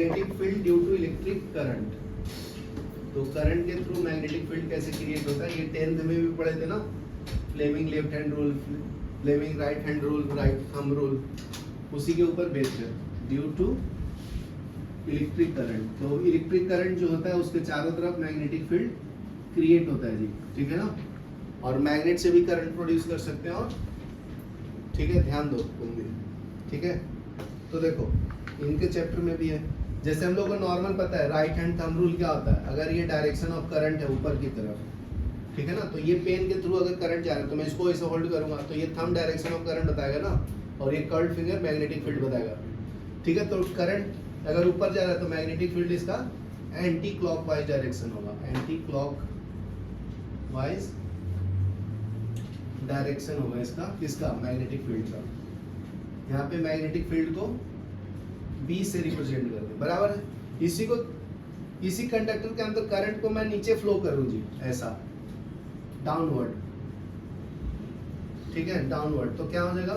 Magnetic field due to electric current. तो current के through magnetic field कैसे create होता है, ये 10th में भी पढ़े थे ना, Fleming left hand rule, Fleming right hand rule, right thumb rule, उसी के ऊपर बेस्ड है, ड्यू टू इलेक्ट्रिक करंट। तो इलेक्ट्रिक करंट जो होता है उसके चारों तरफ मैग्नेटिक फील्ड क्रिएट होता है जी, ठीक है ना। और मैग्नेट से भी करंट प्रोड्यूस कर सकते हैं, और ठीक है, ध्यान दो तुम भी, ठीक है। तो देखो इनके चैप्टर में भी है, जैसे हम लोग को नॉर्मल पता है राइट हैंड थंब रूल क्या होता है, अगर ये डायरेक्शन ऑफ करंट है ऊपर की तरफ, ठीक है ना, तो ये पेन के थ्रू अगर करंट जा रहा है तो मैं इसको ऐसे होल्ड करूंगा तो ये थंब डायरेक्शन ऑफ करंट बताएगा ना, और ये कर्ल्ड फिंगर मैग्नेटिक फील्ड बताएगा, ठीक है। तो करंट अगर ऊपर जा रहा है तो मैग्नेटिक फील्ड इसका एंटी क्लॉकवाइज डायरेक्शन होगा, एंटी क्लॉकवाइज डायरेक्शन होगा इसका मैग्नेटिक फील्ड का। यहाँ पे मैग्नेटिक फील्ड को बी से रिप्रेजेंट करते हैं, बराबर है। इसी कंडक्टर के अंदर करंट को मैं नीचे फ्लो करूं जी, ऐसा डाउनवर्ड, ठीक है, डाउनवर्ड, तो क्या हो जाएगा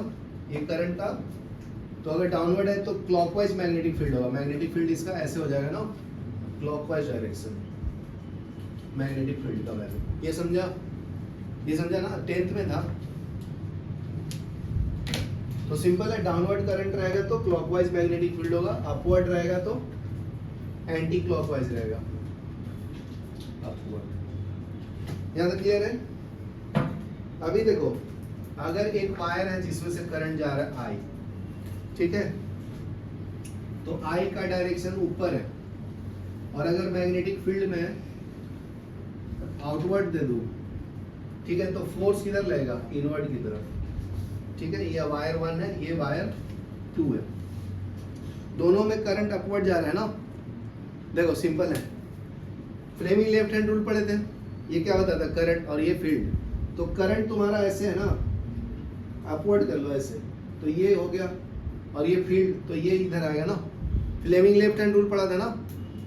ये करंट का, तो अगर डाउनवर्ड है तो क्लॉकवाइज मैग्नेटिक फील्ड होगा, मैग्नेटिक फील्ड इसका ऐसे हो जाएगा ना, क्लॉकवाइज डायरेक्शन मैग्नेटिक फील्ड का वैल्यू। ये समझा ना, 10th में था। तो सिंपल है, डाउनवर्ड करंट रहेगा तो क्लॉकवाइज मैग्नेटिक फील्ड होगा, अपवर्ड रहेगा तो एंटी क्लॉकवाइज रहेगा, अपवर्ड। यहां तक क्लियर है। अभी देखो अगर एक वायर है जिसमें से करंट जा रहा है आई, ठीक है, तो आई का डायरेक्शन ऊपर है, और अगर मैग्नेटिक फील्ड में आउटवर्ड दे दूं, ठीक है, तो फोर्स किधर लगेगा, इनवर्ड की तरफ, ठीक है। ये वायर 1 है, ये वायर 2 है, दोनों में करंट अपवर्ड जा रहा है ना। देखो सिंपल है, फ्लेमिंग लेफ्ट हैंड रूल पढ़े थे, ये क्या होता था, करंट और ये फील्ड। तो करंट तुम्हारा ऐसे है ना, अपवर्ड कर लो ऐसे, तो ये हो गया, और ये फील्ड तो ये इधर आएगा ना, फ्लेमिंग लेफ्ट हैंड रूल पढ़ा था ना,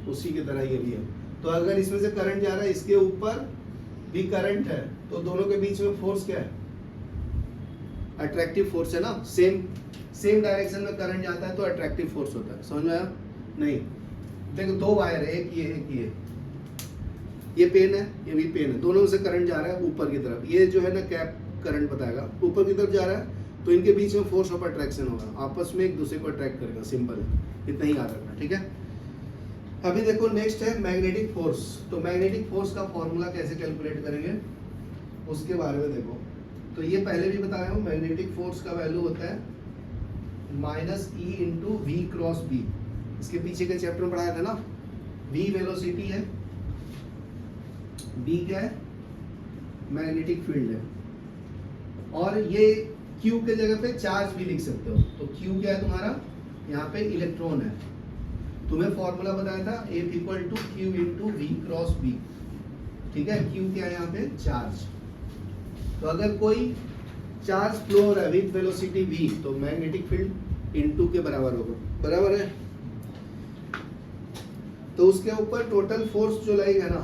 उसी की तरह ये भी है। तो अगर इसमें से करंट जा रहा है, इसके ऊपर भी करंट है, तो दोनों के बीच में फोर्स क्या है, अट्रैक्टिव फोर्स है ना। सेम डायरेक्शन में करंट जाता है तो अट्रैक्टिव फोर्स होता है, समझ में आया नहीं। देखो दो वायर है, एक ये पेन है, ये भी पेन है, दोनों से करंट जा रहा है ऊपर की तरफ, ये जो है ना कैप करंट बताएगा, ऊपर की तरफ जा रहा है, तो इनके बीच में फोर्स ऑफ अट्रैक्शन होगा, आपस में एक दूसरे को अट्रैक्ट करेगा, सिंपल है, इतना ही याद रखना, ठीक है। अभी देखो नेक्स्ट है मैग्नेटिक फोर्स। तो मैग्नेटिक फोर्स का फॉर्मूला कैसे कैलकुलेट करेंगे उसके बारे में देखो। तो ये पहले भी बताया हूँ, मैग्नेटिक फोर्स का वैल्यू होता है -E × V क्रॉस B। इसके पीछे के चैप्टर में पढ़ाया था ना, V वेलोसिटी है, B क्या है, मैग्नेटिक फील्ड है, और ये Q के जगह पे चार्ज भी लिख सकते हो। तो Q क्या है तुम्हारा, यहाँ पे इलेक्ट्रॉन है, तुम्हें फॉर्मूला बताया था F = Q × V cross B, ठीक है। Q क्या है यहाँ पे, चार्ज। तो अगर कोई चार्ज फ्लो हो रहा है विद वेलोसिटी v, तो मैग्नेटिक फील्ड इनटू के बराबर होगा, बराबर है। तो उसके ऊपर टोटल फोर्स जो लगेगा ना,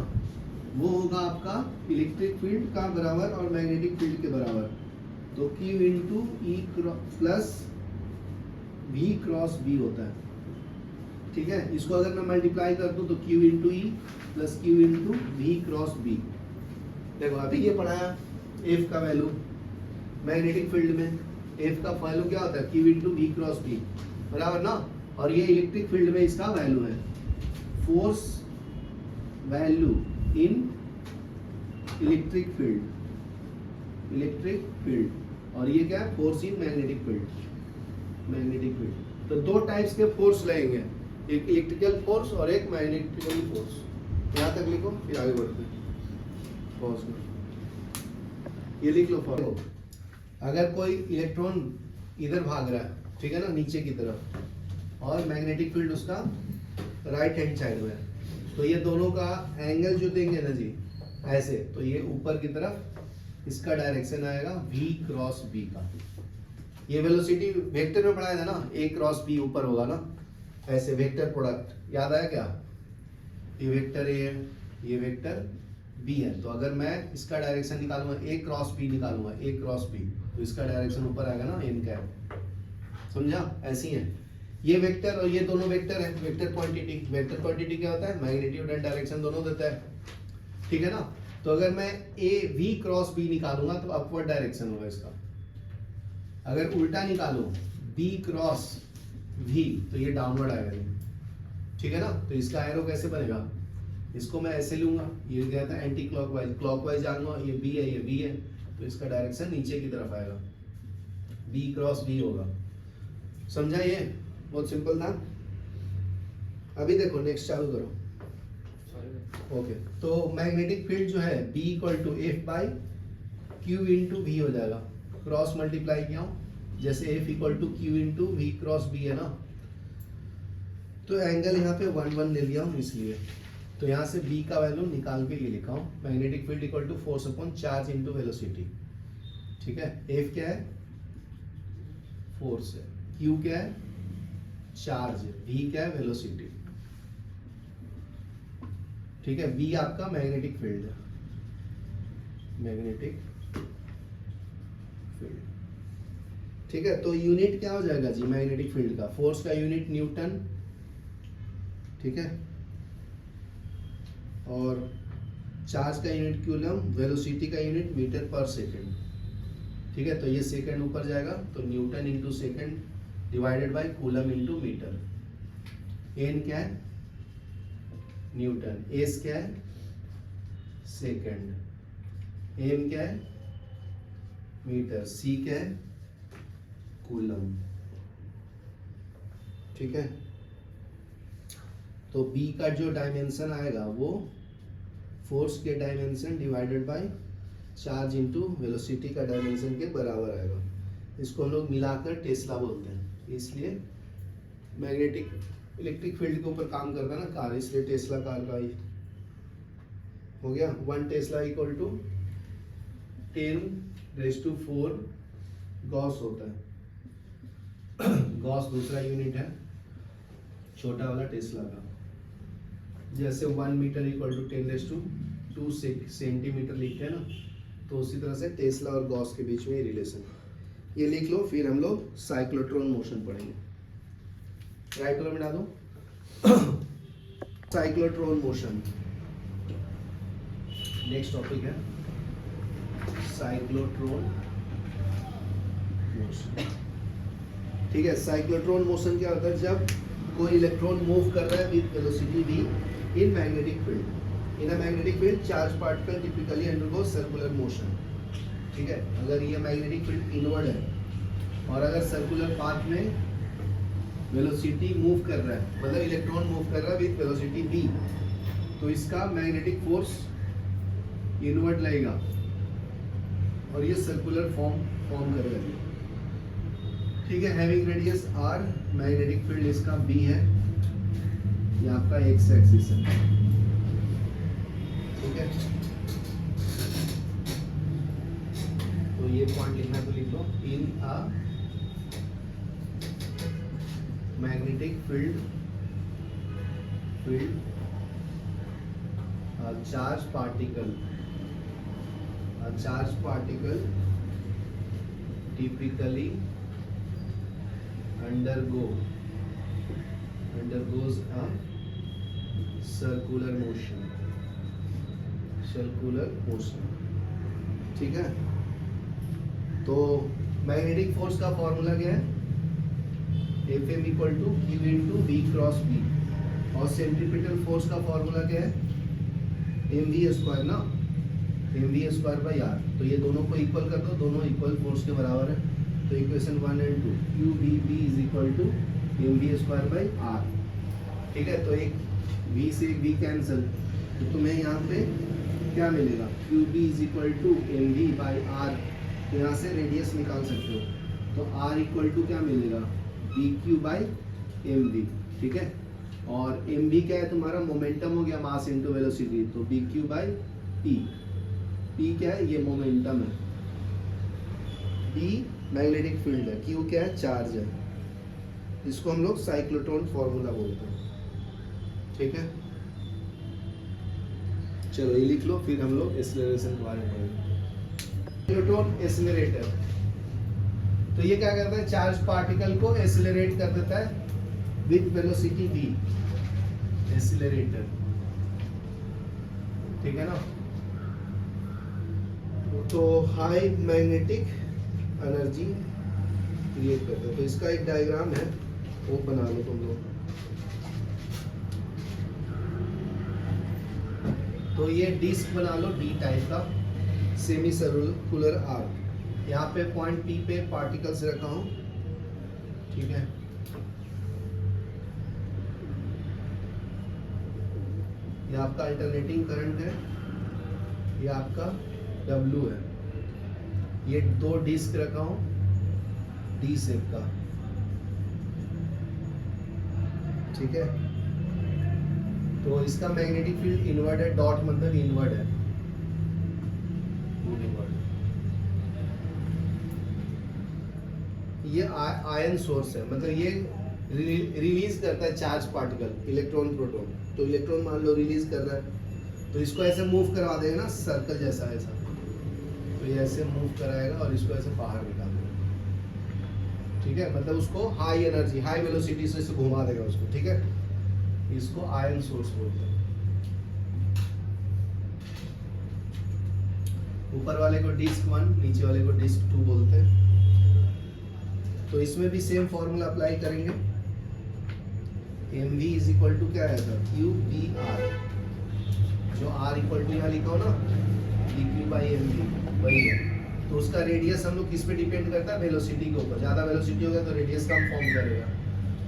वो होगा आपका इलेक्ट्रिक फील्ड का बराबर और मैग्नेटिक फील्ड के बराबर। तो Q × E plus V cross B होता है, ठीक है। इसको अगर मैं मल्टीप्लाई कर दूं तो Q × E plus Q × V cross B। देखो अभी ये पढ़ाया F का वैल्यू मैग्नेटिक फील्ड में, F का वैल्यू क्या होता है, Q × V क्रॉस B, बराबर ना। और ये इलेक्ट्रिक फील्ड में इसका वैल्यू है, force value in electric field, और ये क्या है, फोर्स इन मैग्नेटिक फील्ड। तो दो टाइप्स के फोर्स लगेंगे, एक इलेक्ट्रिकल फोर्स और एक मैग्नेटिकल फोर्स। यहाँ तक लिखो, फिर आगे बढ़ते हैं। पॉज करो, ये लिख लो फॉर्मूला। अगर कोई इलेक्ट्रॉन इधर भाग रहा है, ठीक है ना, नीचे की तरफ, और मैग्नेटिक फील्ड उसका राइट हैंड साइड में है, तो ये दोनों का एंगल जो देंगे ना जी ऐसे, तो ये ऊपर की तरफ इसका डायरेक्शन आएगा V क्रॉस B का। ये वेलोसिटी वेक्टर में पढ़ाया था ना, A क्रॉस B ऊपर होगा ना, ऐसे वेक्टर प्रोडक्ट याद आया क्या, ये वेक्टर A है, ये वेक्टर B है। तो अगर मैं इसका डायरेक्शन निकालूंगा, A क्रॉस B निकालूंगा, A क्रॉस B, तो इसका डायरेक्शन ऊपर आएगा ना, n कैप, समझा, ऐसी है। ये वेक्टर और ये दोनों वेक्टर है, वेक्टर क्वांटिटी। वेक्टर क्वांटिटी क्या होता है? मैग्नीट्यूड एंड डायरेक्शन दोनों देता है, ठीक है ना। तो अगर मैं ए वी क्रॉस बी निकालूंगा तो अपवर्ड डायरेक्शन होगा इसका। अगर उल्टा निकालूं बी क्रॉस वी तो ये डाउनवर्ड आएगा, ठीक है ना। तो इसका एरो कैसे बनेगा? इसको मैं ऐसे लूंगा, ये गया था एंटी क्लॉकवाइज, क्लॉकवाइज जाऊंगा, ये बी है ये बी है, तो इसका डायरेक्शन नीचे की तरफ आएगा, बी क्रॉस बी होगा। समझा? ये बहुत सिंपल था। अभी देखो नेक्स्ट चालू करो। ओके, तो मैग्नेटिक फील्ड जो है B equal to F by Q into V हो जाएगा। क्रॉस मल्टीप्लाई किया हूँ, जैसे F equal to Q into V cross B है ना, तो एंगल यहाँ पे 1 1 ले लिया हूँ इसलिए। तो यहाँ से B का वैल्यू निकाल के ये लिखा हूँ, magnetic field equal to force upon charge into velocity, ठीक है। एफ क्या है? फोर्स है, क्यू क्या है? चार्ज है, वी क्या है? वेलोसिटी, ठीक है। बी आपका मैग्नेटिक फील्ड है, मैग्नेटिक फील्ड, ठीक है। तो यूनिट क्या हो जाएगा जी मैग्नेटिक फील्ड का? फोर्स का यूनिट न्यूटन, ठीक है, और चार्ज का यूनिट कूलम, वेलोसिटी का यूनिट मीटर पर सेकंड, ठीक है। तो ये सेकंड ऊपर जाएगा, तो newton into second divided by coulomb into metre. N क्या है? न्यूटन। एस क्या है? सेकंड। एम क्या है? मीटर। सी क्या है? कूलम, ठीक है। तो बी का जो डायमेंशन आएगा वो फोर्स के dimension divided by charge into velocity का डायमेंशन के बराबर आएगा। इसको हम लोग मिलाकर टेस्ला बोलते हैं, इसलिए मैग्नेटिक इलेक्ट्रिक फील्ड के ऊपर काम करता है ना कार, इसलिए टेस्ला कार का ही हो गया। 1 टेस्ला इक्वल टू 10⁴ गॉस होता है। गॉस दूसरा यूनिट है छोटा वाला टेस्ला का। जैसे 1 मीटर इक्वल टू 10⁻² सेंटीमीटर लिखते हैं ना, तो उसी तरह से टेस्ला और गॉस के बीच में ये रिलेशन। ये लिख लो, फिर हम लोग साइक्लोट्रॉन मोशन पढ़ेंगे। राइट कलर में डालो साइक्लोट्रॉन मोशन। नेक्स्ट टॉपिक है साइक्लोट्रॉन मोशन, ठीक है। साइक्लोट्रॉन मोशन क्या होता है? जब कोई इलेक्ट्रॉन मूव कर रहा है with velocity v in magnetic field. In a magnetic field charge particle typically undergo circular motion, ठीक है। अगर ये मैग्नेटिक फील्ड इनवर्ड है और अगर सर्कुलर पाथ में वेलोसिटी मूव कर रहा है, मतलब इलेक्ट्रॉन मूव कर रहा है विद वेलोसिटी v, तो इसका मैग्नेटिक फोर्स इनवर्ड लगेगा और ये सर्कुलर फॉर्म करेगा, ठीक है। Having radius r, magnetic field इसका b है, ये आपका x एक्सिस है, ठीक है। तो ये पॉइंट लिखना है तो लिख लो, in a magnetic field charge particle typically undergoes a circular motion, ठीक है। तो मैग्नेटिक फोर्स का फॉर्मूला क्या है? Fm equal to Q into V cross B, और सेंट्रीपिटल फोर्स का फॉर्मूला क्या है? mv² ना, mv² बाई r। तो ये दोनों को इक्वल कर दो, दोनों इक्वल फोर्स के बराबर है, तो इक्वेशन 1 और 2 QVB is equal to mv² by r, ठीक है। तो एक v से एक v कैंसिल, तो तुम्हें यहाँ पे क्या मिलेगा? QB is equal to mv by r। तो यहाँ से रेडियस निकाल सकते हो, तो r इक्वल टू क्या मिलेगा? BQ बाई mv, ठीक है। और mv क्या है तुम्हारा? मोमेंटम हो गया, मास इंटू वेलोसिटी, तो BQ बाई P। P क्या है? ये मोमेंटम है, B मैग्नेटिक फील्ड है, Q क्या है? चार्ज है। इसको हम लोग साइक्लोट्रॉन फॉर्मूला बोलते हैं, ठीक है। चलो ये लिख लो, फिर हम लोग एक्सेलरेशन के बारे में पढ़ेंगे। साइक्लोट्रॉन एक्सेलरेटर, तो ये क्या करता है? चार्ज पार्टिकल को एक्सेलरेट कर देता है विथ वेलोसिटी v, एक्सीलरेटर, ठीक है ना। तो हाई मैग्नेटिक एनर्जी क्रिएट करते हैं। तो इसका एक डायग्राम है, वो बना लो तुम लोग। तो ये डिस्क बना लो डी टाइप का, सेमी सर्कुलर आर्क। यहाँ पे पॉइंट पी पे पार्टिकल्स रखा हूँ, ठीक है। ये आपका अल्टरनेटिंग करंट है, ये आपका W है। ये दो डिस्क रखा हूँ डी शेप का, ठीक है। तो इसका मैग्नेटिक फील्ड इनवर्ड है, डॉट मतलब इनवर्ड है, ये आयन सोर्स है, मतलब ये रिलीज करता है चार्ज पार्टिकल, इलेक्ट्रॉन प्रोटॉन। तो इलेक्ट्रॉन मान लो रिलीज कर रहा है, तो इसको ऐसे मूव करवा देगा ना, सर्कल जैसा ऐसा। तो ये ऐसे मूव कराएगा और इसको ऐसे बाहर निकाल देगा, ठीक है। मतलब उसको हाई एनर्जी, हाई वेलोसिटी से इसे घुमा देगा उसको, ठीक है। इसको आयन सोर्स बोलते हैं। ऊपर वाले को डिस्क 1, नीचे वाले को डिस्क 2 बोलते हैं। तो इसमें भी सेम फॉर्मूला अप्लाई करेंगे। mv इज इक्वल टू क्या आएगा, qvr, जो r इक्वल टू यहाँ लिखा हो ना, dq बाई mv, वही है। तो उसका रेडियस हम लोग किस पे डिपेंड करता है, वेलोसिटी के ऊपर। ज़्यादा वेलोसिटी होगा तो रेडियस कम फॉर्म करेगा,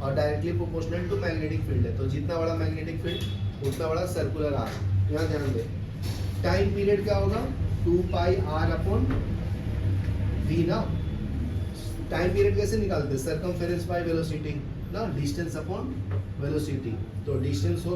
और directly proportional to magnetic field है। तो जितना बड़ा मैग्नेटिक फील्ड उतना बड़ा सर्कुलर आर्क। यहाँ ध्यान दे, टाइम पीरियड क्या होगा, 2 पाई r अपॉन v ना। टाइम पीरियड कैसे निकालते हैं, सरकमफेरेंस बाय वेलोसिटी ना, डिस्टेंस अपॉन वेलोसिटी। तो डिस्टेंस हो